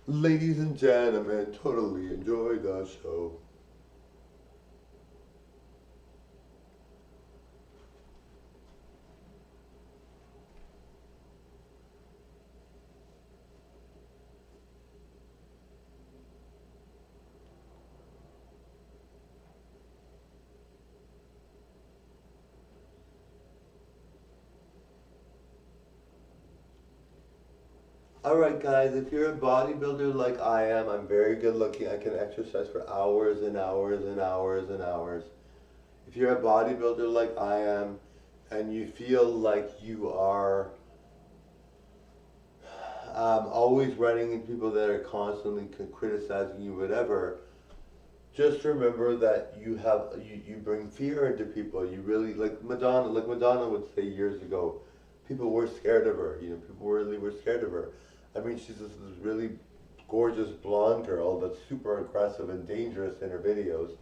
Ladies and gentlemen, totally enjoy the show. Alright guys, if you're a bodybuilder like I am, I'm very good looking. I can exercise for hours and hours and hours and hours. If you're a bodybuilder like I am, and you feel like you are always running into people that are constantly criticizing you, whatever, just remember that you bring fear into people. You really like Madonna would say years ago, people were scared of her. You know, people really were scared of her. I mean, she's this really gorgeous blonde girl that's super aggressive and dangerous in her videos.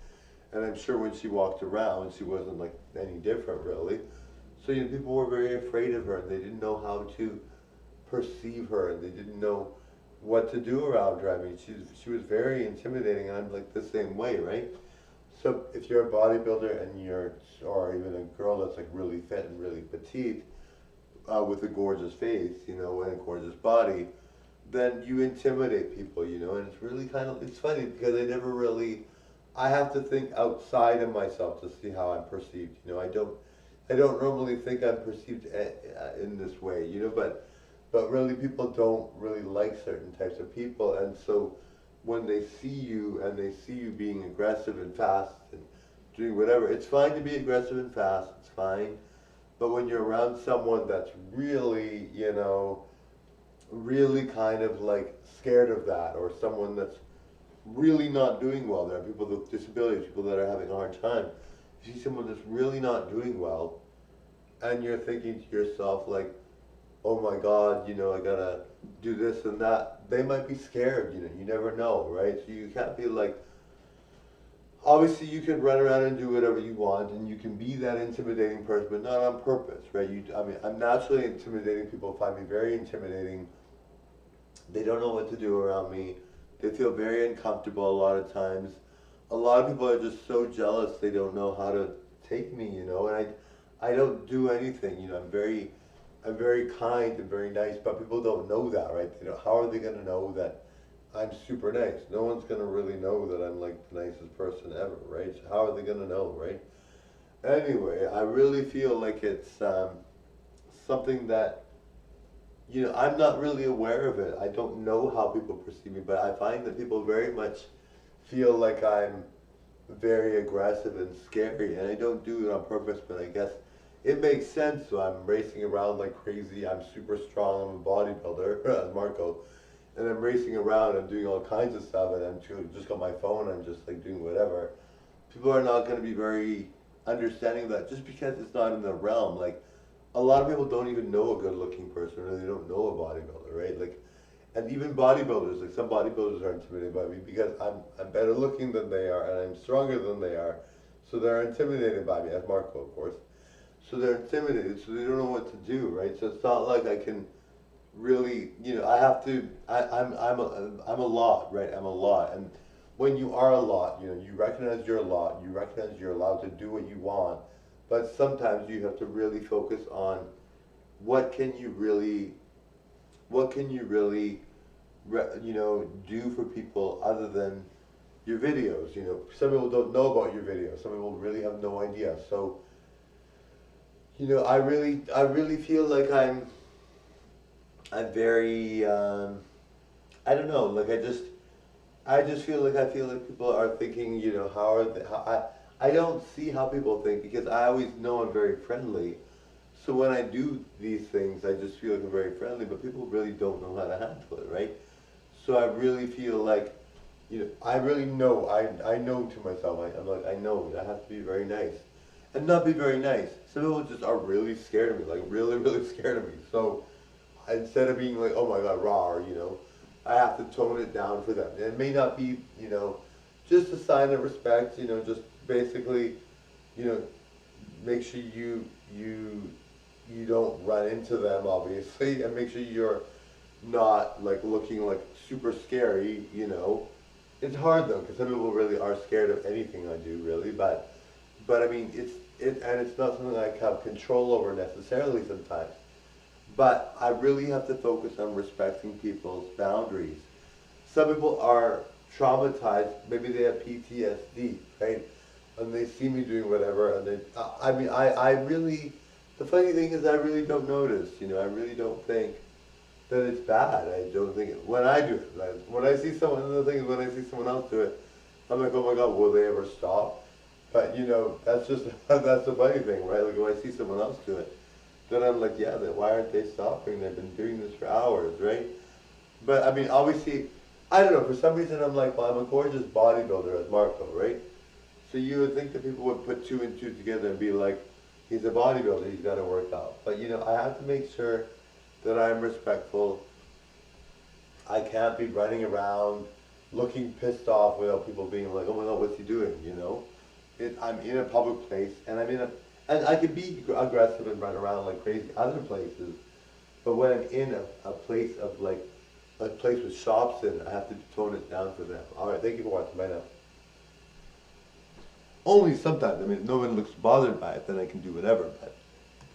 And I'm sure when she walked around, she wasn't like any different really. So you know, people were very afraid of her, and they didn't know how to perceive her, and they didn't know what to do around her. I mean, she was very intimidating. I'm like the same way, right? So if you're a bodybuilder and or even a girl that's like really fit and really petite, with a gorgeous face, you know, and a gorgeous body, then you intimidate people, you know, and it's really it's funny because I have to think outside of myself to see how I'm perceived, you know, I don't normally think I'm perceived in this way, you know, but really people don't really like certain types of people, and so when they see you and they see you being aggressive and fast and doing whatever, it's fine to be aggressive and fast, it's fine, but when you're around someone that's really, you know, really kind of like scared of that, or someone that's really not doing well, there are people with disabilities, people that are having a hard time. If you see someone that's really not doing well, and you're thinking to yourself like, oh my God, you know, I gotta do this and that, they might be scared, you know, you never know, right? So you can't be like, obviously you can run around and do whatever you want, and you can be that intimidating person, but not on purpose, right? I mean, I'm naturally intimidating. People find me very intimidating. They don't know what to do around me. They feel very uncomfortable a lot of times. A lot of people are just so jealous they don't know how to take me, you know, and I don't do anything, you know, I'm very kind and very nice, but people don't know that, right? You know, how are they gonna know that I'm super nice? No one's gonna really know that I'm like the nicest person ever, right? So how are they gonna know, right? Anyway, I really feel like it's something that, you know, I'm not really aware of it. I don't know how people perceive me, but I find that people very much feel like I'm very aggressive and scary, and I don't do it on purpose, but I guess it makes sense. So I'm racing around like crazy. I'm super strong. I'm a bodybuilder, as Marco, and I'm racing around. I'm doing all kinds of stuff, and just got my phone. I'm just like doing whatever. People are not going to be very understanding of that just because it's not in the realm. Like a lot of people don't even know a good-looking person, or they don't know a bodybuilder, right? Like, and even bodybuilders, like some bodybuilders are intimidated by me because I'm better looking than they are, and I'm stronger than they are, so they're intimidated by me, as Marco, of course. So they're intimidated, so they don't know what to do, right? So it's not like I can really, you know, I have to. I'm a lot, right? I'm a lot, and when you are a lot, you know, you recognize you're a lot. You recognize you're allowed to do what you want, but sometimes you have to really focus on what can you really, what can you really, you know, do for people other than your videos. You know, some people don't know about your videos. Some people really have no idea. So, you know, I really feel like I'm very, I don't know, like I just I feel like people are thinking, you know, how are they, I don't see how people think because I always know I'm very friendly. So when I do these things, I just feel like I'm very friendly, but people really don't know how to handle it, right? So I really feel like, you know, I really know, I know to myself, I'm like, I know I have to be very nice and not be very nice. Some people just are really scared of me, like really, really scared of me. So instead of being like, oh my God, raw, you know, I have to tone it down for them. And it may not be, you know, just a sign of respect, you know, just basically, you know, make sure you don't run into them, obviously, and make sure not like looking like super scary, you know. It's hard though, because some people really are scared of anything I do, really. But I mean, and it's not something I have control over necessarily sometimes. But I really have to focus on respecting people's boundaries. Some people are traumatized. Maybe they have PTSD, right? And they see me doing whatever, and they. I mean, I really. The funny thing is, I really don't notice. You know, I really don't think that it's bad. I don't think it, when I do it. When I see someone, the thing is, when I see someone else do it, I'm like, oh my god, will they ever stop? But you know, that's just that's the funny thing, right? Like when I see someone else do it, then I'm like, yeah, then why aren't they stopping? They've been doing this for hours, right? But I mean, obviously, I don't know. For some reason, I'm like, well, I'm a gorgeous bodybuilder as Marco, right? So you would think that people would put two and two together and be like, he's a bodybuilder, he's got to work out. But you know, I have to make sure that I'm respectful. I can't be running around looking pissed off without people being like, oh my god, what's he doing? You know, I'm in a public place, and and I can be aggressive and run around like crazy other places, but when I'm in a place of like a place with shops in, I have to tone it down for them. All right, thank you for watching. Bye now. Only sometimes. I mean, if no one looks bothered by it, then I can do whatever. But